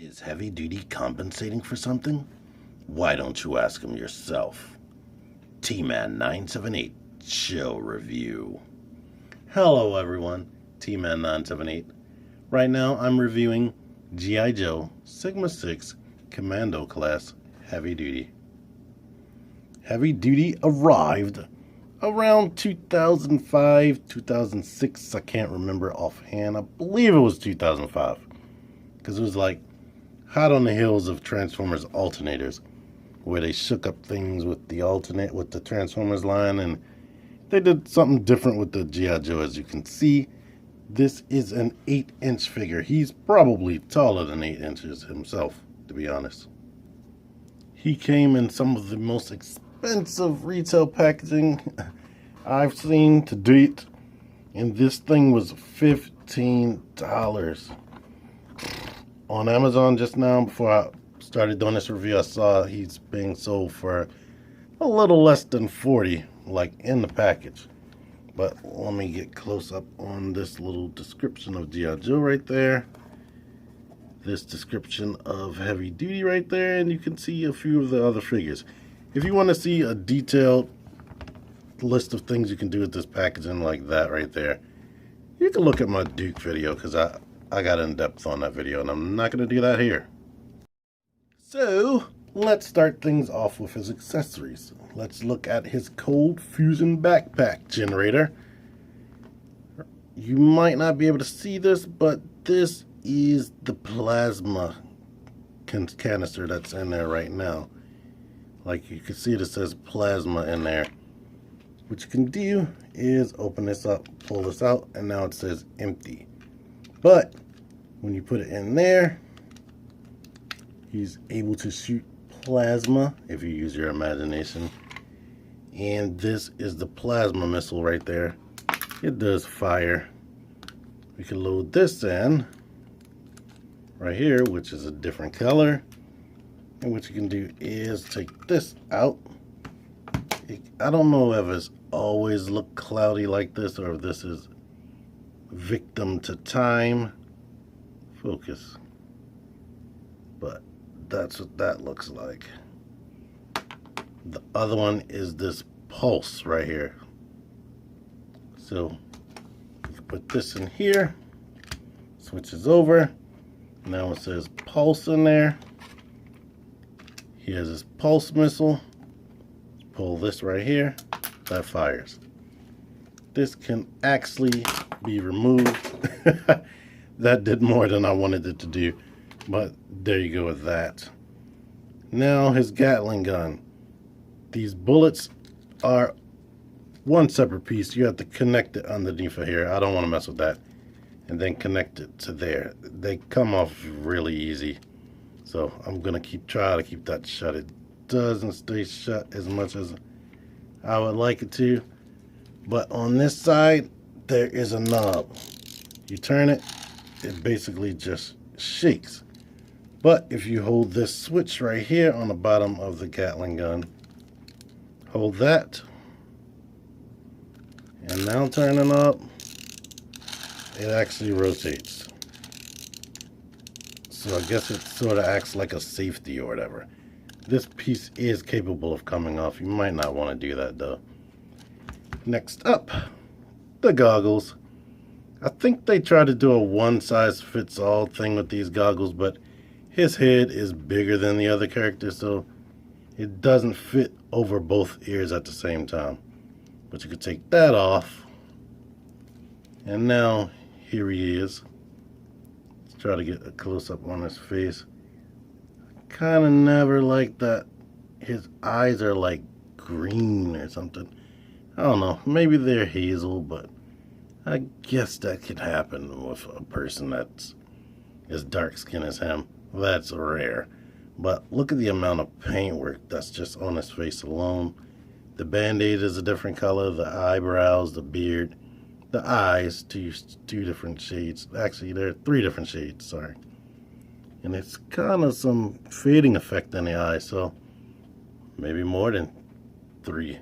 Is heavy duty compensating for something? Why don't you ask him yourself? T-Man 978 Show Review. Hello everyone, T-Man 978. Right now I'm reviewing G.I. Joe Sigma 6 Commando Class Heavy Duty. Heavy Duty arrived around 2005, 2006, I can't remember offhand. I believe it was 2005. Because it was like hot on the heels of Transformers alternators, where they shook up things with the Transformers line, and they did something different with the G.I. Joe. As you can see, this is an 8-inch figure. He's probably taller than 8 inches himself, to be honest. He came in some of the most expensive retail packaging I've seen to date, and this thing was $15. On Amazon just now, before I started doing this review, I saw he's being sold for a little less than $40, like in the package. But let me get close up on this little description of G.I. Joe right there. This description of Heavy Duty right there, and you can see a few of the other figures. If you want to see a detailed list of things you can do with this packaging like that right there, you can look at my Duke video, because I got in depth on that video, and I'm not going to do that here. So, let's start things off with his accessories. Let's look at his cold fusion backpack generator. You might not be able to see this, but this is the plasma canister that's in there right now. Like you can see, it says plasma in there. What you can do is open this up, pull this out, and now it says empty. But when you put it in there, he's able to shoot plasma if you use your imagination. And this is the plasma missile right there. It does fire. We can load this in right here, which is a different color. And what you can do is take this out. I don't know if it's always looked cloudy like this, or if this is victim to time. Focus. But that's what that looks like. The other one is this pulse right here. So you put this in here, switches over. Now it says pulse in there. He has his pulse missile. Pull this right here, that fires. This can actually be removed. That did more than I wanted it to do, but there you go with that. Now his Gatling gun. These bullets are one separate piece. You have to connect it underneath of here. I don't want to mess with that. And then connect it to there. They come off really easy. So I'm gonna try to keep that shut. It doesn't stay shut as much as I would like it to. But on this side, there is a knob. You turn it, it basically just shakes. But if you hold this switch right here on the bottom of the Gatling gun, hold that, and now turn it up, it actually rotates. So I guess it sort of acts like a safety or whatever. This piece is capable of coming off. You might not want to do that though. Next up, the goggles. I think they try to do a one-size-fits-all thing with these goggles, but his head is bigger than the other characters, so it doesn't fit over both ears at the same time. But you could take that off, and now here he is. Let's try to get a close-up on his face. Kind of never like that his eyes are like green or something. I don't know, maybe they're hazel, but I guess that could happen with a person that's as dark skinned as him. That's rare. But look at the amount of paintwork that's just on his face alone. The band-aid is a different color, the eyebrows, the beard, the eyes, two different shades. Actually, there are 3 different shades, sorry. And it's kind of some fading effect in the eye, so maybe more than 3.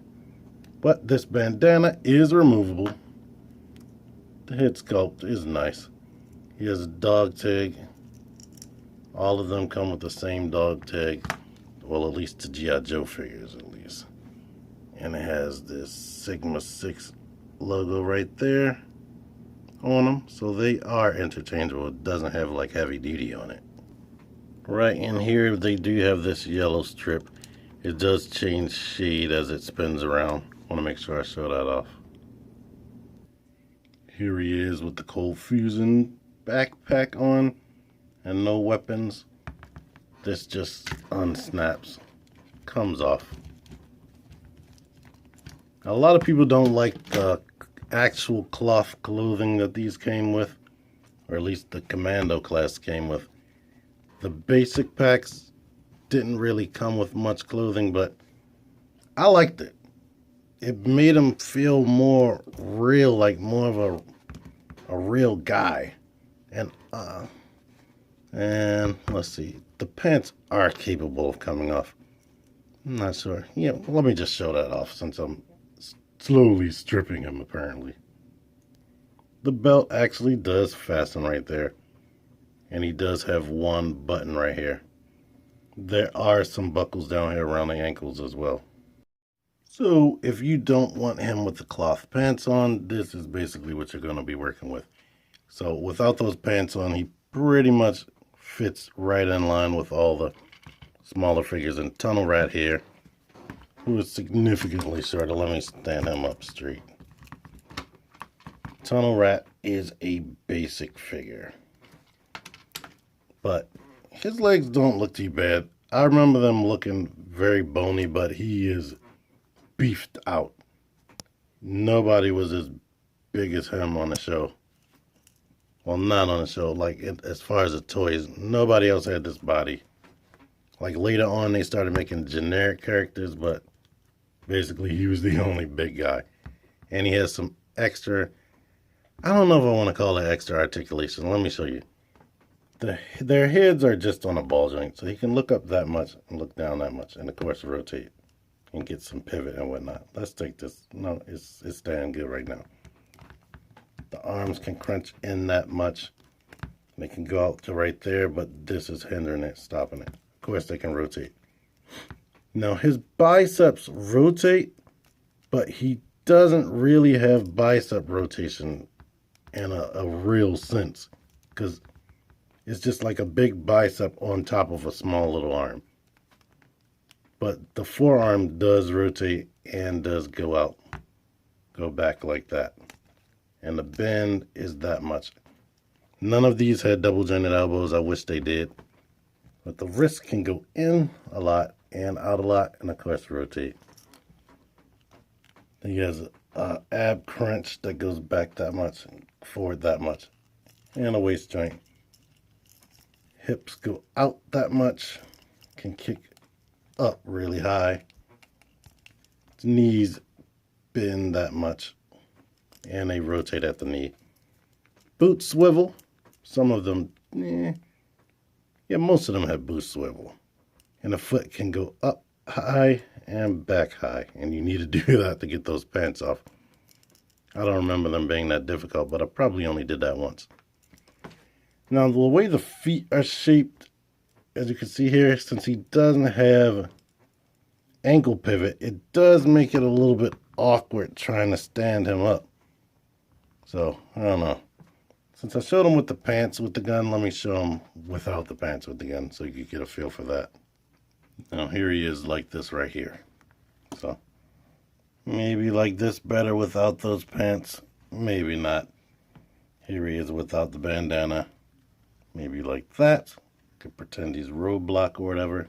But this bandana is removable. The head sculpt is nice. He has a dog tag All of them come with the same dog tag. Well, at least the G.I. Joe figures, at least. And it has this Sigma 6 logo right there on them. So they are interchangeable. It doesn't have like heavy duty on it. Right in here, they do have this yellow strip. It does change shade as it spins around. I want to make sure I show that off. Here he is with the Cold Fusion backpack on and no weapons. This just unsnaps, comes off. A lot of people don't like the actual cloth clothing that these came with, or at least the Commando class came with. The basic packs didn't really come with much clothing, but I liked it. It made him feel more real, like more of a real guy. And let's see, the pants are capable of coming off. I'm not sure. Yeah, let me just show that off since I'm slowly stripping him apparently. The belt actually does fasten right there. And he does have one button right here. There are some buckles down here around the ankles as well. So if you don't want him with the cloth pants on, this is basically what you're going to be working with. So without those pants on, he pretty much fits right in line with all the smaller figures. And Tunnel Rat here, who is significantly shorter. Let me stand him up straight. Tunnel Rat is a basic figure, but his legs don't look too bad. I remember them looking very bony, but he is beefed out. Nobody was as big as him on the show. Well, not on the show. Like, as far as the toys, nobody else had this body. Like, later on, they started making generic characters, but basically, he was the only big guy. And he has some extra, I don't know if I want to call it extra articulation. Let me show you. Their heads are just on a ball joint, so he can look up that much and look down that much, and of course rotate and get some pivot and whatnot. Let's take this. No, it's staying good right now. The arms can crunch in that much. They can go out to right there, but this is hindering it, stopping it. Of course, they can rotate. Now, his biceps rotate, but he doesn't really have bicep rotation in a real sense, because it's just like a big bicep on top of a small little arm. But the forearm does rotate and does go out, go back like that. And the bend is that much. None of these had double jointed elbows. I wish they did. But the wrist can go in a lot and out a lot, and of course rotate. He has an ab crunch that goes back that much, forward that much, and a waist joint. Hips go out that much, can kick up really high. His knees bend that much, and they rotate at the knee. Boots swivel. Some of them, yeah, most of them have boot swivel. And the foot can go up high and back high, and you need to do that to get those pants off. I don't remember them being that difficult, but I probably only did that once. Now, the way the feet are shaped, as you can see here, since he doesn't have ankle pivot, it does make it a little bit awkward trying to stand him up. So, I don't know. Since I showed him with the pants with the gun, let me show him without the pants with the gun so you can get a feel for that. Now, here he is like this right here. So, maybe like this better without those pants. Maybe not. Here he is without the bandana. Maybe like that. Could pretend he's Roadblock or whatever.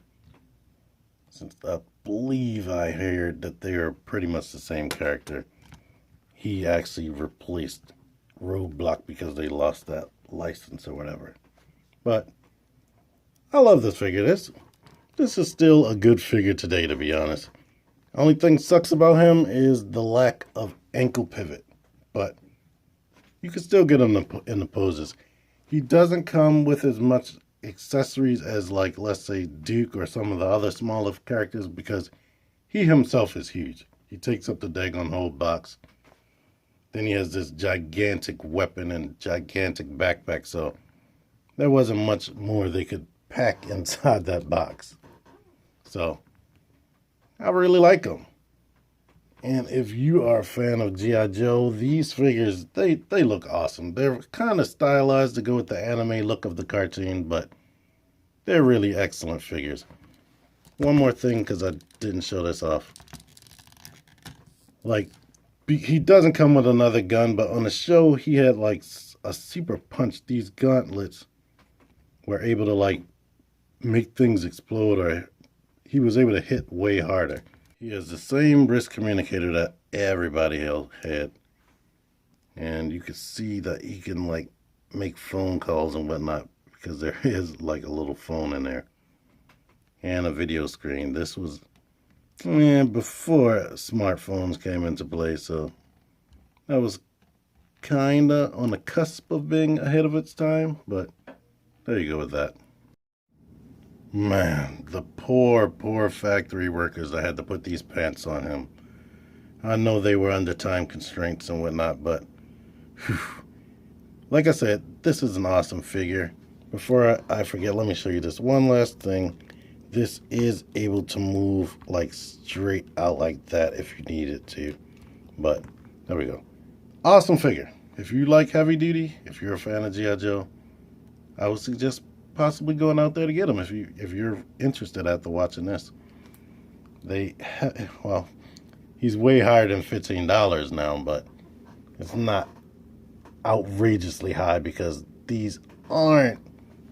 Since I believe I heard that they are pretty much the same character. He actually replaced Roadblock because they lost that license or whatever. But I love this figure. This is still a good figure today, to be honest. Only thing sucks about him is the lack of ankle pivot. But you can still get him in the poses. He doesn't come with as much accessories as, like, let's say Duke or some of the other smaller characters, because he himself is huge. He takes up the daggone whole box. Then he has this gigantic weapon and gigantic backpack, so there wasn't much more they could pack inside that box. So I really like them. And if you are a fan of G.I. Joe, these figures, they look awesome. They're kind of stylized to go with the anime look of the cartoon, but they're really excellent figures. One more thing, because I didn't show this off. Like, he doesn't come with another gun, but on the show, he had like a super punch. These gauntlets were able to like make things explode, or he was able to hit way harder. He has the same wrist communicator that everybody else had. And you can see that he can like make phone calls and whatnot, because there is like a little phone in there. And a video screen. This was before smartphones came into play, so that was kinda on the cusp of being ahead of its time, but there you go with that. Man, the poor factory workers that had to put these pants on him. I know they were under time constraints and whatnot, but whew. Like I said, this is an awesome figure. Before I forget, let me show you this one last thing. This is able to move like straight out like that if you need it to. But there we go. Awesome figure. If you like heavy duty, if you're a fan of G.I. Joe, I would suggest possibly going out there to get them if you're interested after watching this. Well, he's way higher than $15 now, but it's not outrageously high because these aren't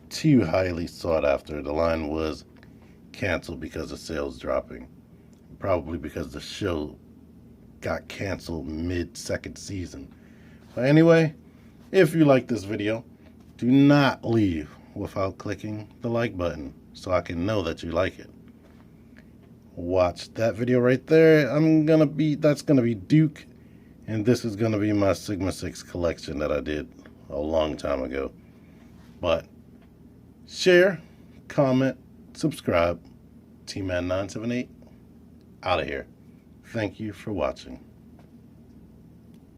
too highly sought after. The line was canceled because of sales dropping, probably because the show got canceled mid-second season. But anyway, if you like this video, do not leave without clicking the like button so I can know that you like it. Watch that video right there. That's gonna be Duke, and this is gonna be my Sigma 6 collection that I did a long time ago. But share, comment, subscribe. T-Man 978 out of here. Thank you for watching.